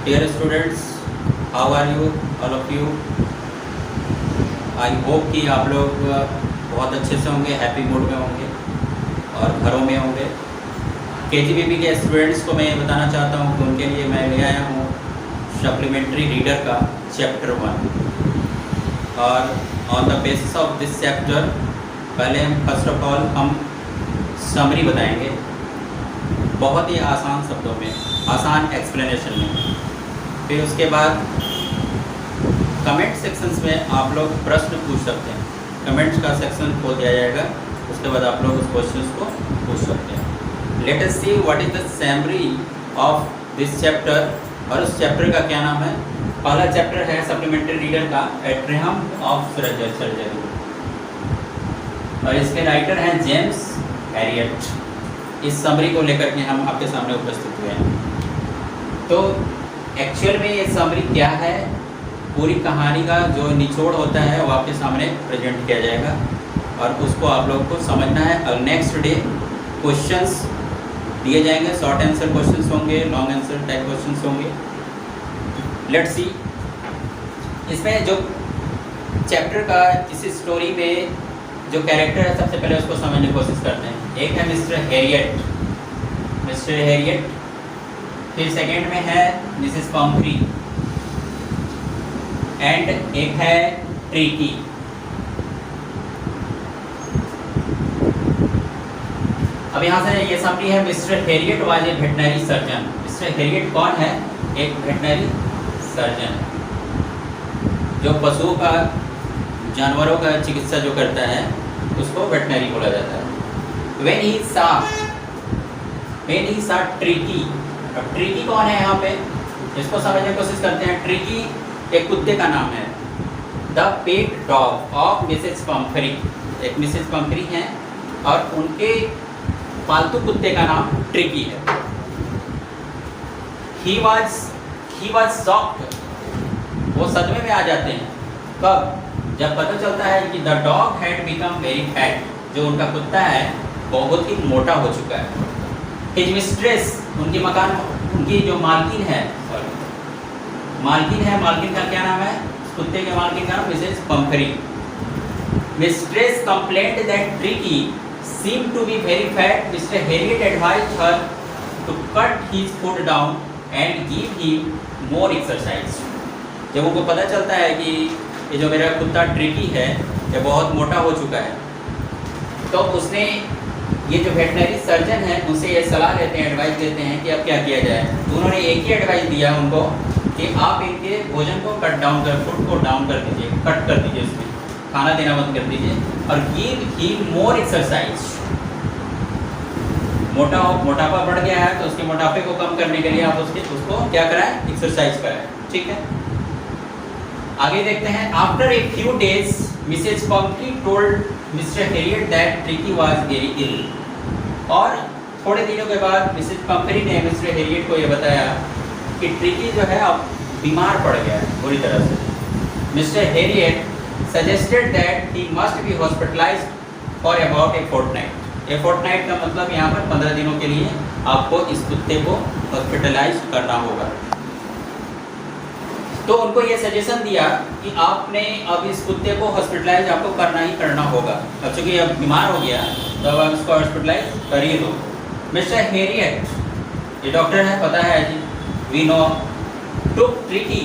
Dear students, how are you? All of you. I hope कि आप लोग बहुत अच्छे से होंगे, हैप्पी मूड में होंगे और घरों में होंगे। KGBB के स्टूडेंट्स को मैं ये बताना चाहता हूँ कि उनके लिए मैं ले आया हूँ सप्लीमेंट्री रीडर का चैप्टर 1। और on the basis of this chapter पहले हम फर्स्ट ऑफ ऑल हम समरी बताएंगे बहुत ही आसान शब्दों में, आसान एक्सप्लेनेशन में। फिर उसके बाद कमेंट सेक्शंस में आप लोग प्रश्न पूछ सकते हैं। कमेंट्स का सेक्शन खोल दिया जाएगा, उसके बाद आप लोग उस क्वेश्चंस को पूछ सकते हैं। Let us see what is the summary of this chapter. और उस चैप्टर का क्या नाम है? पहला चैप्टर है सप्लीमेंट्री रीडर का एट्रियम ऑफ सर्जरी और इसके राइटर हैं जेम्स हैरियट। इस समरी को लेकर के हम आपके सामने उपस्थित हुए हैं। तो एक्चुअल में ये समरी क्या है, पूरी कहानी का जो निचोड़ होता है वो आपके सामने प्रेजेंट किया जाएगा और उसको आप लोगों को समझना है। और नेक्स्ट डे क्वेश्चंस दिए जाएंगे, शॉर्ट आंसर क्वेश्चंस होंगे, लॉन्ग आंसर टाइप क्वेश्चंस होंगे। लेट्स सी इसमें जो चैप्टर का इस स्टोरी में जो कैरेक्टर है सबसे पहले उसको समझने की कोशिश करते हैं। एक है मिस्टर हैरियट, फिर सेकंड में है मिसेस पम्फ्री एंड एक है ट्रिकी। अब यहाँ से ये समरी है mister Harriet was a veterinary surgeon. Mister Harriet कौन है? एक वेटनरी सर्जन जो पशुओं का, जानवरों का चिकित्सा जो करता है उसको वेटनरी बोला जाता है। When he saw tricky. अब ट्रिकी कौन है यहाँ पे, इसको समझने की कोशिश करते हैं। ट्रिकी एक कुत्ते का नाम है। The pet dog of Mrs Pomfrey. एक मिसेस पम्फ्री हैं और उनके पालतू कुत्ते का नाम ट्रिकी है। He was shocked। वो सदमे में आ जाते हैं। कब? जब पता चलता है कि the dog had become very fat. जो उनका कुत्ता है बहुत ही मोटा हो चुका है। हिज मिस्ट्रेस, उनकी जो मालकिन है, मालकिन का क्या नाम है? कुत्ते के मालकिन का नाम Mrs Pumphrey. Mistress complaint that Tricki seem to be very fat. Mr Herriot advised her to cut his food down and give him more exercise. जब उनको पता चलता है कि ये जो मेरा कुत्ता ट्रिकी है ये बहुत मोटा हो चुका है, तो उसने ये जो वेटनरी सर्जन है उनसे ये सलाह लेते हैं, एडवाइस देते हैं कि अब क्या किया जाए। तो उन्होंने एक ही एडवाइस दिया उनको कि आप इनके भोजन को कट डाउन कर, फूड को डाउन कर दीजिए, कट कर दीजिए, उसमें खाना देना बंद कर दीजिए और गिव हिम मोर एक्सरसाइज। मोटापा बढ़ गया है तो उसके मोटापे को कम करने के लिए आप उसको क्या कराएं? एक्सरसाइज कराएं। ठीक है, आगे देखते हैं। After a few days Mrs Pumphrey told Mr Herriot that Tricki was very ill. और थोड़े दिनों के बाद मिसेज पम्फ्री ने मिस्टर हैरियट को ये बताया कि ट्रिकी जो है अब बीमार पड़ गया है बुरी तरह से। Mr Herriot suggested that he must be hospitalised for about a fortnight. A fortnight का मतलब यहाँ पर 15 दिनों के लिए आपको इस कुत्ते को हॉस्पिटलाइज करना होगा। तो उनको ये सजेशन दिया कि आपने अब इस कुत्ते को हॉस्पिटलाइज आपको करना ही करना होगा। अब चूँकि अब बीमार हो गया तो अब आप इसको हॉस्पिटलाइज कर ही दो। मिस्टर हैरियट, ये डॉक्टर है, पता है जी, वी नो, टुक ट्रिकी,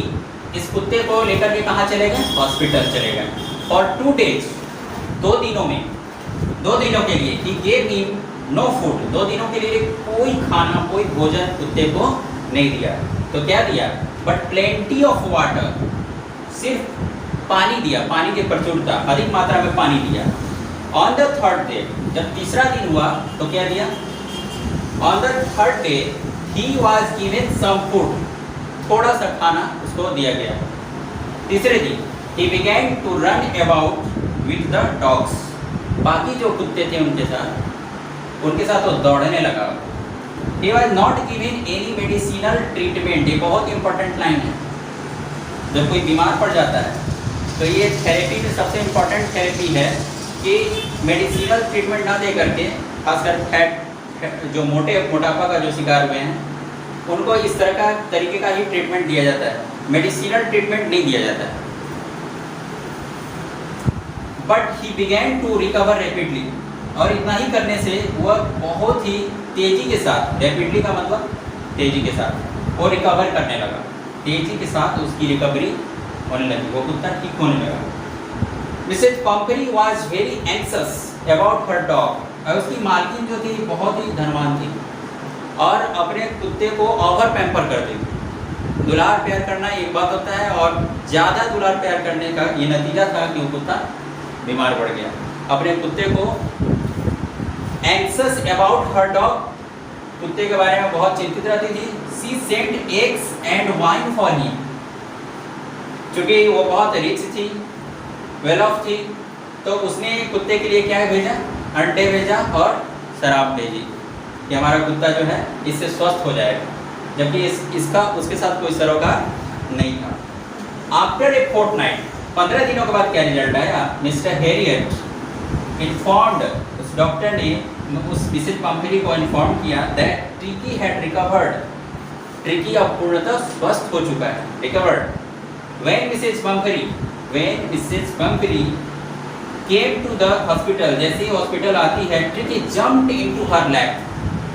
इस कुत्ते को लेकर के कहाँ चले गए? हॉस्पिटल चले गए। और 2 डेज, 2 दिनों के लिए he gave him no food. 2 दिनों के लिए कोई खाना, कोई भोजन कुत्ते को नहीं दिया। तो क्या दिया? बट प्लेंटी ऑफ वाटर, सिर्फ पानी दिया, पानी की प्रचुरता, अधिक मात्रा में पानी दिया। ऑन द 3rd डे, जब तीसरा दिन हुआ तो क्या दिया? On the 3rd day he was given some food, थोड़ा सा खाना उसको दिया गया। तीसरे दिन he began to run about with the dogs. बाकी जो कुत्ते थे उनके साथ वो दौड़ने लगा। He was not given any medicinal treatment। ये बहुत इंपॉर्टेंट लाइन है। जब कोई बीमार पड़ जाता है तो ये थेरेपी में सबसे इम्पॉर्टेंट थेरेपी है कि मेडिसिनल ट्रीटमेंट ना दे करके, खासकर फैट जो मोटापा का जो शिकार हुए हैं उनको इस तरह का तरीके का ही ट्रीटमेंट दिया जाता है, मेडिसिनल ट्रीटमेंट नहीं दिया जाता है। But he began to recover rapidly, और इतना ही करने से वह बहुत ही तेजी के साथ, रैपिडली का मतलब तेजी के साथ, वो रिकवर करने लगा, तेजी के साथ उसकी रिकवरी होने लगी, वो कुत्ता ठीक होने लगा। Mrs Pumphrey was very anxious about her dog, और उसकी मालकिन जो थी बहुत ही धनवान थी और अपने कुत्ते को ओवर पैम्पर करती थी। दुलार प्यार करना एक बात होता है, और ज़्यादा दुलार प्यार करने का ये नतीजा था कि वो कुत्ता बीमार पड़ गया। अपने कुत्ते को एंक्सस अबाउट हर डॉग, कुत्ते के बारे में बहुत चिंतित रहती थी। She sent eggs and wine for him, चूँकि वो बहुत रिच थी, वेल ऑफ थी, तो उसने कुत्ते के लिए क्या भेजा, अंडे भेजा और शराब भेजी कि हमारा कुत्ता जो है इससे स्वस्थ हो जाएगा, जबकि इसका उसके साथ कोई सरोकार नहीं था। आफ्टर ए फोर्टनाइट, 15 दिनों के बाद क्या रिजल्ट आया, मिस्टर हेरियट इन्फॉर्म्ड, उस डॉक्टर ने उस मिसेज पम्परी को इन्फॉर्म किया that Tricki had recovered, Tricki अब पूर्णतः स्वस्थ हो चुका है, recovered. When Mrs Pumphrey came to the hospital, जैसे ही हॉस्पिटल आती है, Tricki jumped into her lap,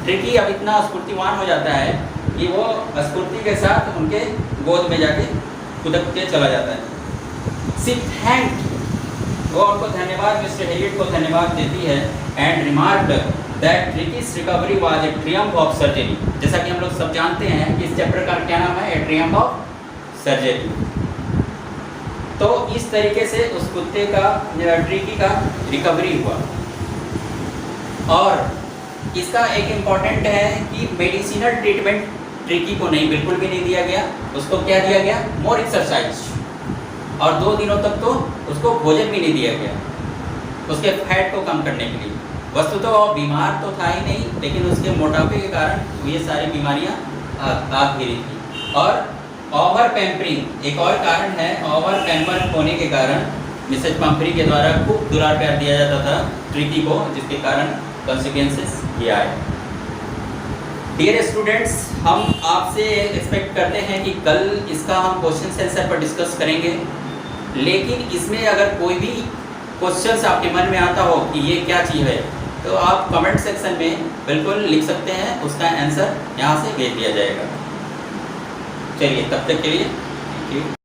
Tricki अब इतना स्फूर्तिवान हो जाता है कि वो स्फूर्ति के साथ उनके गोद में जाके कूद के चला जाता है। सी थैंक्ड, वो उनको धन्यवाद, मिस्टर हेरियट को धन्यवाद देती है, and remarked that ट्रिकीज recovery was a Triumph of surgery. जैसा कि हम लोग सब जानते हैं कि इस चैप्टर का क्या नाम है, ए ट्रियम्फ ऑफ सर्जरी। तो इस तरीके से उस कुत्ते का, ट्रिकी का रिकवरी हुआ। और इसका एक इम्पॉर्टेंट है कि मेडिसिनल ट्रीटमेंट ट्रिकी को नहीं, बिल्कुल भी नहीं दिया गया। उसको क्या दिया गया, मोर एक्सरसाइज, और 2 दिनों तक तो उसको भोजन भी नहीं दिया गया उसके फैट को कम करने के लिए। वस्तु तो वो बीमार तो था ही नहीं, लेकिन उसके मोटापे के कारण ये सारी बीमारियां आ घिरी थी। और ओवर पैम्परिंग एक और कारण है, ओवर पैम्पर होने के कारण मिसेज पम्परी के द्वारा खूब दुलार प्यार दिया जाता था ट्रिकी को, जिसके कारण कॉन्सिक्वेंसेस किया है। डियर स्टूडेंट्स, हम आपसे एक्सपेक्ट करते हैं कि कल इसका हम क्वेश्चन आंसर पर डिस्कस करेंगे, लेकिन इसमें अगर कोई भी क्वेश्चंस आपके मन में आता हो कि ये क्या चीज़ है, तो आप कमेंट सेक्शन में बिल्कुल लिख सकते हैं, उसका आंसर यहाँ से भेज दिया जाएगा। चलिए, तब तक के लिए थैंक यू।